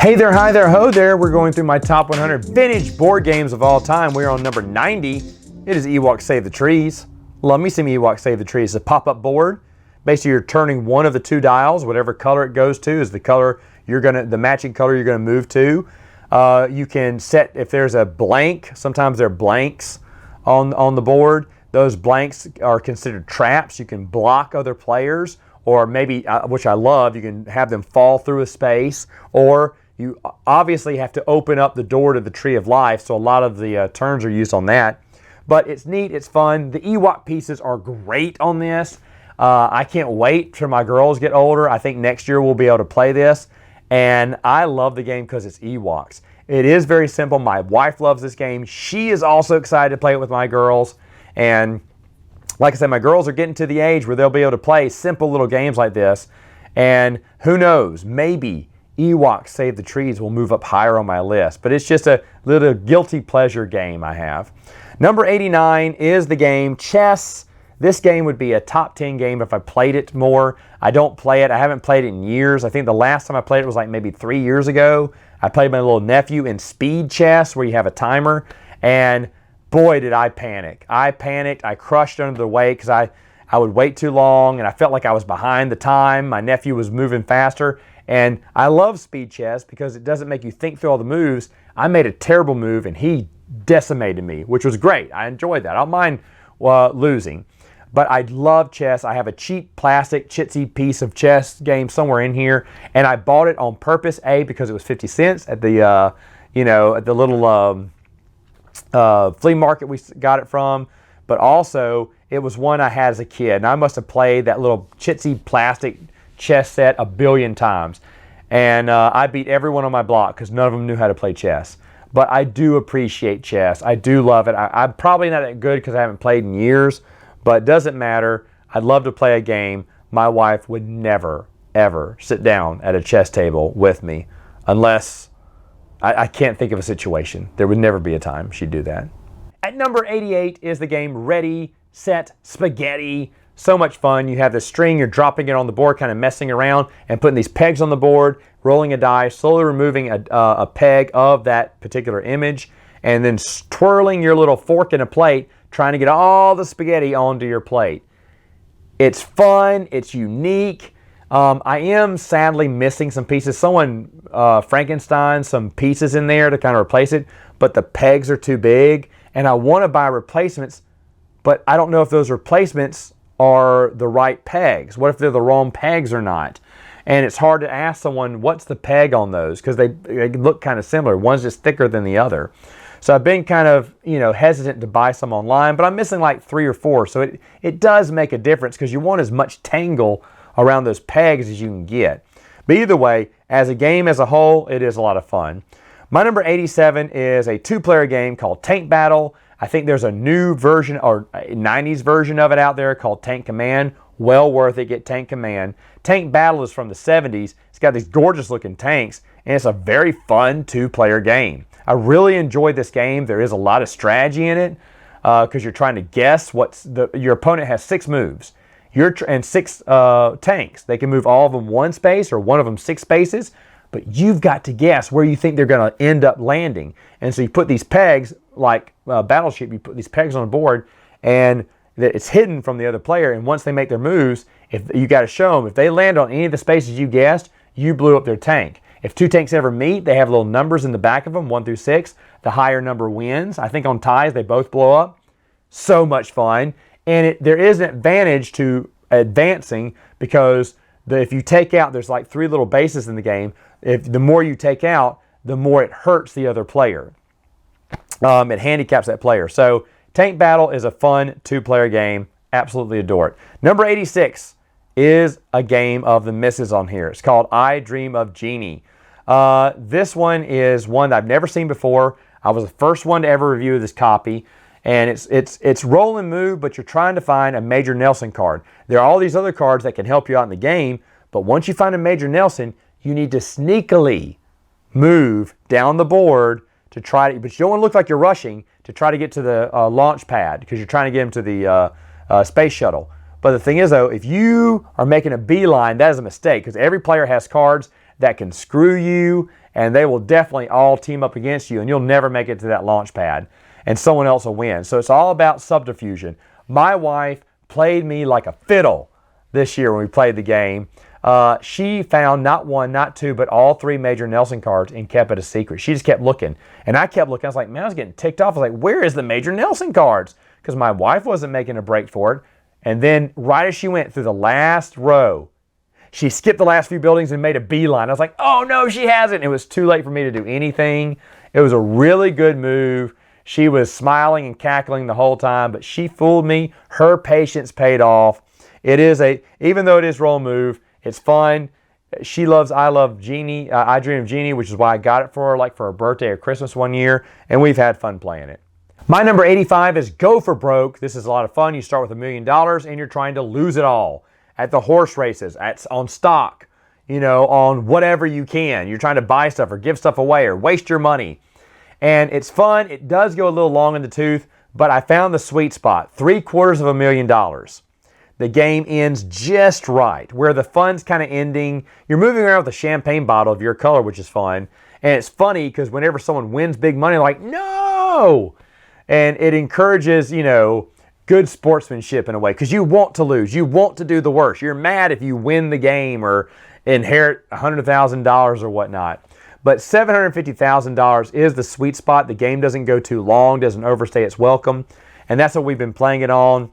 Hey there, hi there, ho there. We're going through my top 100 vintage board games of all time. We're on number 90. It is Ewoks Save the Trees. Love me some Ewoks Save the Trees. It's a pop-up board. Basically, you're turning one of the two dials. Whatever color it goes to is the color the matching color you're gonna move to. You can set, if there's a blank, sometimes there are blanks on the board. Those blanks are considered traps. You can block other players, or maybe, which I love, you can have them fall through a space, or you obviously have to open up the door to the Tree of Life, so a lot of the turns are used on that. But it's neat, it's fun. The Ewok pieces are great on this. I can't wait till my girls get older. I think next year we'll be able to play this. And I love the game because it's Ewoks. It is very simple. My wife loves this game. She is also excited to play it with my girls. And like I said, my girls are getting to the age where they'll be able to play simple little games like this. And who knows, maybe Ewoks Save the Trees will move up higher on my list. But it's just a little guilty pleasure game I have. Number 89 is the game Chess. This game would be a top 10 game if I played it more. I don't play it. I haven't played it in years. I think the last time I played it was like maybe 3 years ago. I played my little nephew in speed chess where you have a timer. And boy, did I panic. I panicked. I crushed under the weight because I would wait too long and I felt like I was behind the time. My nephew was moving faster. And I love speed chess because it doesn't make you think through all the moves. I made a terrible move and he decimated me, which was great. I enjoyed that. I don't mind losing. But I love chess. I have a cheap plastic chitsy piece of chess game somewhere in here, and I bought it on purpose. Because it was 50 cents at the at the little flea market we got it from. But also it was one I had as a kid, and I must have played that little chitsy plastic chess set a billion times. And I beat everyone on my block because none of them knew how to play chess. But I do appreciate chess. I do love it. I'm probably not that good because I haven't played in years. But it doesn't matter. I'd love to play a game. My wife would never, ever sit down at a chess table with me unless I can't think of a situation. There would never be a time she'd do that. At number 88 is the game Ready, Set, Spaghetti. So much fun. You have the string, you're dropping it on the board, kind of messing around and putting these pegs on the board, rolling a die, slowly removing a peg of that particular image, and then twirling your little fork in a plate, trying to get all the spaghetti onto your plate. It's fun. It's unique. I am sadly missing some pieces. Someone Frankenstein some pieces in there to kind of replace it, but the pegs are too big, and I want to buy replacements, but I don't know if those replacements are the right pegs. What if they're the wrong pegs or not? And it's hard to ask someone, what's the peg on those? Because they look kind of similar. One's just thicker than the other. So I've been kind of, hesitant to buy some online, but I'm missing like 3 or 4. So it does make a difference because you want as much tangle around those pegs as you can get. But either way, as a game as a whole, it is a lot of fun. My number 87 is a 2-player game called Tank Battle. I think there's a new version or a 90s version of it out there called Tank Command. Well worth it. Get Tank Command. Tank Battle is from the 70s. It's got these gorgeous looking tanks, and it's a very fun 2-player game. I really enjoyed this game. There is a lot of strategy in it because you're trying to guess your opponent has 6 moves. And 6 tanks. They can move all of them 1 space or one of them 6 spaces, but you've got to guess where you think they're going to end up landing. And so you put these pegs, like Battleship, you put these pegs on the board, and it's hidden from the other player. And once they make their moves, if you got to show them, if they land on any of the spaces you guessed, you blew up their tank. If 2 tanks ever meet, they have little numbers in the back of them, 1 through 6. The higher number wins. I think on ties, they both blow up. So much fun. And there is an advantage to advancing because if you take out, there's like 3 little bases in the game. The more you take out, the more it hurts the other player. It handicaps that player. So Tank Battle is a fun 2-player game. Absolutely adore it. Number 86 is a game of the misses on here. It's called I Dream of Genie. This one is one that I've never seen before. I was the first one to ever review this copy. And it's roll and move, but you're trying to find a Major Nelson card. There are all these other cards that can help you out in the game, but once you find a Major Nelson, you need to sneakily move down the board to try to, but you don't want to look like you're rushing to try to get to the launch pad because you're trying to get him to the space shuttle. But the thing is, though, if you are making a beeline, that is a mistake because every player has cards that can screw you, and they will definitely all team up against you, and you'll never make it to that launch pad, and someone else will win. So it's all about subterfuge. My wife played me like a fiddle this year when we played the game. She found not one, not two, but all three major Nelson cards and kept it a secret. She just kept looking. And I kept looking. I was like, man, I was getting ticked off. I was like, where is the major Nelson cards? Because my wife wasn't making a break for it. And then right as she went through the last row, she skipped the last few buildings and made a beeline. I was like, oh no, she hasn't. It was too late for me to do anything. It was a really good move. She was smiling and cackling the whole time, but she fooled me. Her patience paid off. It is even though it is roll move, it's fun. I love Genie. I Dream of Genie, which is why I got it for her, like for her birthday or Christmas one year, and we've had fun playing it. My number 85 is Gopher Broke. This is a lot of fun. You start with $1 million, and you're trying to lose it all at the horse races, on stock, on whatever you can. You're trying to buy stuff or give stuff away or waste your money. And it's fun. It does go a little long in the tooth, but I found the sweet spot, $750,000. The game ends just right, where the fun's kind of ending. You're moving around with a champagne bottle of your color, which is fun. And it's funny because whenever someone wins big money, they're like, no! And it encourages, good sportsmanship in a way, because you want to lose. You want to do the worst. You're mad if you win the game or inherit $100,000 or whatnot. But $750,000 is the sweet spot. The game doesn't go too long, doesn't overstay its welcome. And that's what we've been playing it on.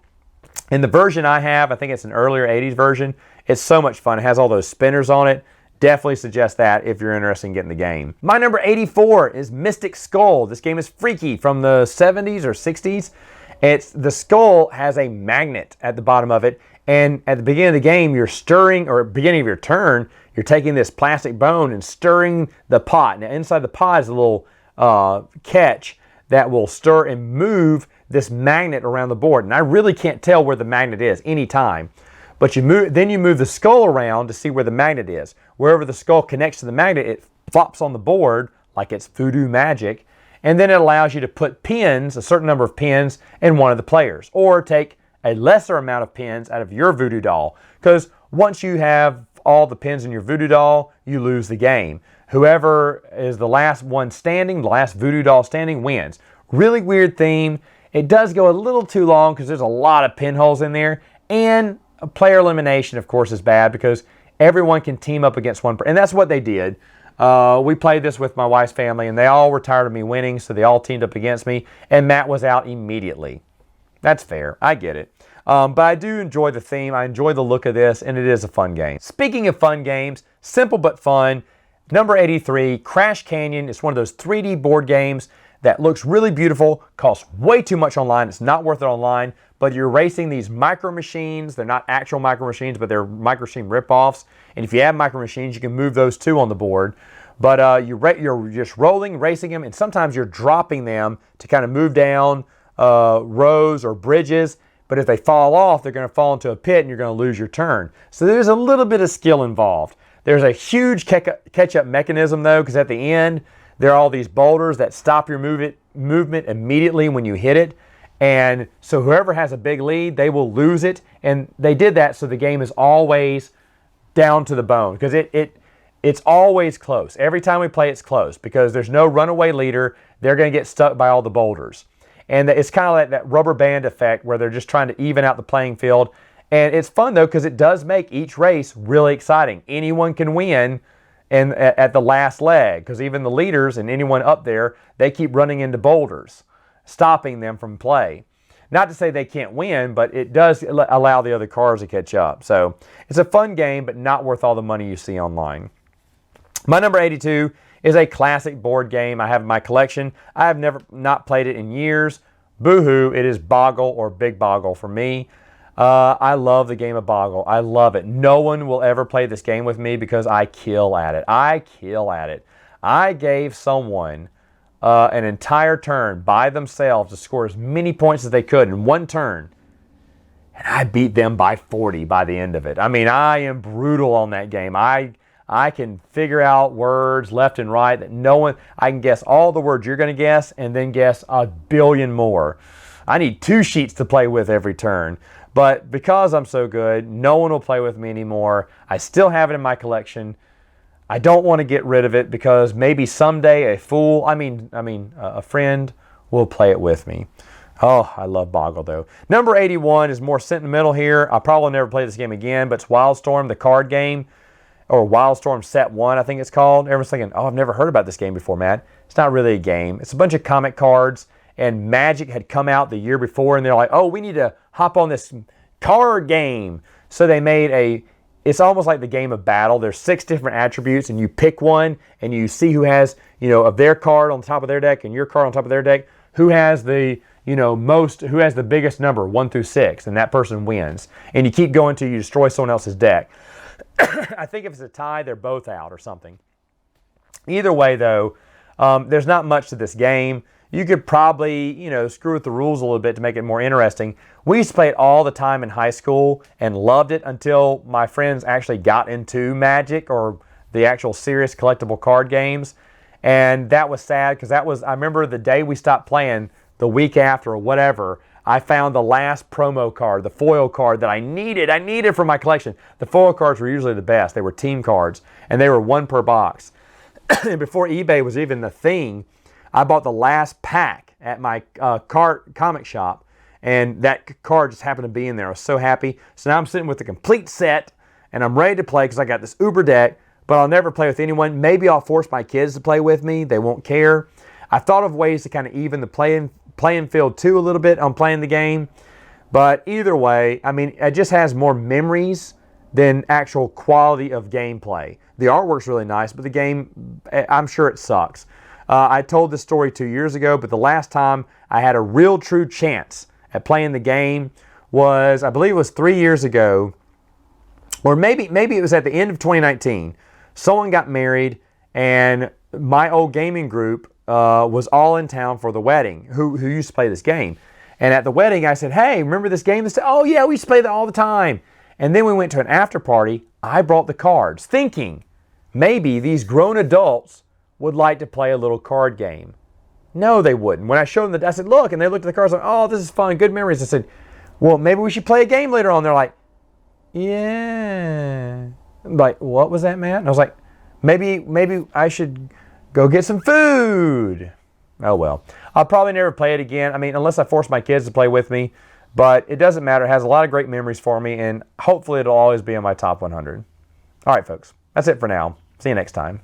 In the version I have, I think it's an earlier 80s version, it's so much fun. It has all those spinners on it. Definitely suggest that if you're interested in getting the game. My number 84 is Mystic Skull. This game is freaky, from the 70s or 60s. The skull has a magnet at the bottom of it, and at the beginning of the game, you're stirring, or beginning of your turn, you're taking this plastic bone and stirring the pot. Now inside the pot is a little catch that will stir and move this magnet around the board. And I really can't tell where the magnet is anytime. But then you move the skull around to see where the magnet is. Wherever the skull connects to the magnet, it flops on the board like it's voodoo magic. And then it allows you to put pins, a certain number of pins, in one of the players. Or take a lesser amount of pins out of your voodoo doll. Because once you have all the pins in your voodoo doll, you lose the game. Whoever is the last one standing, the last voodoo doll standing, wins. Really weird theme. It does go a little too long because there's a lot of pinholes in there. And player elimination, of course, is bad because everyone can team up against one person. And that's what they did. We played this with my wife's family, and they all were tired of me winning, so they all teamed up against me, and Matt was out immediately. That's fair. I get it. But I do enjoy the theme. I enjoy the look of this, and it is a fun game. Speaking of fun games, simple but fun, number 83, Crash Canyon. It's one of those 3D board games that looks really beautiful, costs way too much online. It's not worth it online, but you're racing these micro machines. They're not actual micro machines, but they're micro machine ripoffs. And if you have micro machines, you can move those too on the board. But you're just rolling, racing them, and sometimes you're dropping them to kind of move down rows or bridges. But if they fall off, they're going to fall into a pit and you're going to lose your turn. So there's a little bit of skill involved. There's a huge catch-up mechanism though, because at the end, there are all these boulders that stop your movement immediately when you hit it. And so whoever has a big lead, they will lose it. And they did that so the game is always down to the bone, because it's always close. Every time we play, it's close because there's no runaway leader. They're going to get stuck by all the boulders. And it's kind of like that rubber band effect where they're just trying to even out the playing field. And it's fun though, because it does make each race really exciting. Anyone can win at the last leg, because even the leaders and anyone up there, they keep running into boulders, stopping them from play. Not to say they can't win, but it does allow the other cars to catch up. So it's a fun game, but not worth all the money you see online. My number 82 is a classic board game I have in my collection. I have not played it in years. Boo-hoo, it is Boggle, or Big Boggle for me. I love the game of Boggle. I love it. No one will ever play this game with me because I kill at it. I gave someone an entire turn by themselves to score as many points as they could in one turn. And I beat them by 40 by the end of it. I mean, I am brutal on that game. I can figure out words left and right that no one, I can guess all the words you're going to guess and then guess a billion more. I need 2 sheets to play with every turn. But because I'm so good, no one will play with me anymore. I still have it in my collection. I don't want to get rid of it because maybe someday a friend will play it with me. Oh, I love Boggle though. Number 81 is more sentimental here. I'll probably never play this game again, but it's Wildstorm, the card game, or Wildstorm Set 1, I think it's called. Everyone's thinking, oh, I've never heard about this game before, Matt. It's not really a game. It's a bunch of comic cards, and Magic had come out the year before, and they're like, oh, we need to hop on this card game. So they made it's almost like the game of battle. There's 6 different attributes, and you pick one, and you see who has, of their card on top of their deck and your card on top of their deck, who has the, who has the biggest number, 1 through 6, and that person wins. And you keep going till you destroy someone else's deck. I think if it's a tie, they're both out or something. Either way, though, there's not much to this game. You could probably, screw with the rules a little bit to make it more interesting. We used to play it all the time in high school and loved it until my friends actually got into Magic or the actual serious collectible card games. And that was sad because I remember the day we stopped playing, the week after or whatever, I found the last promo card, the foil card that I needed for my collection. The foil cards were usually the best. They were team cards, and they were 1 per box. And before eBay was even the thing, I bought the last pack at my comic shop, and that card just happened to be in there. I was so happy. So now I'm sitting with the complete set, and I'm ready to play because I got this Uber deck, but I'll never play with anyone. Maybe I'll force my kids to play with me. They won't care. I thought of ways to kind of even the playing field too a little bit on playing the game. But either way, it just has more memories than actual quality of gameplay. The artwork's really nice, but the game, I'm sure it sucks. I told this story 2 years ago, but the last time I had a real true chance at playing the game was, I believe it was 3 years ago, or maybe it was at the end of 2019. Someone got married, and my old gaming group was all in town for the wedding, who used to play this game. And at the wedding, I said, hey, remember this game? They said, oh yeah, we used to play that all the time. And then we went to an after party. I brought the cards, thinking maybe these grown adults would like to play a little card game. No, they wouldn't. When I showed them I said, look, and they looked at the cards like, oh, this is fun, good memories. I said, well, maybe we should play a game later on. They're like, yeah. I'm like, what was that, Matt? And I was like, maybe I should go get some food. Oh, well. I'll probably never play it again. Unless I force my kids to play with me. But it doesn't matter. It has a lot of great memories for me, and hopefully it'll always be in my top 100. All right, folks. That's it for now. See you next time.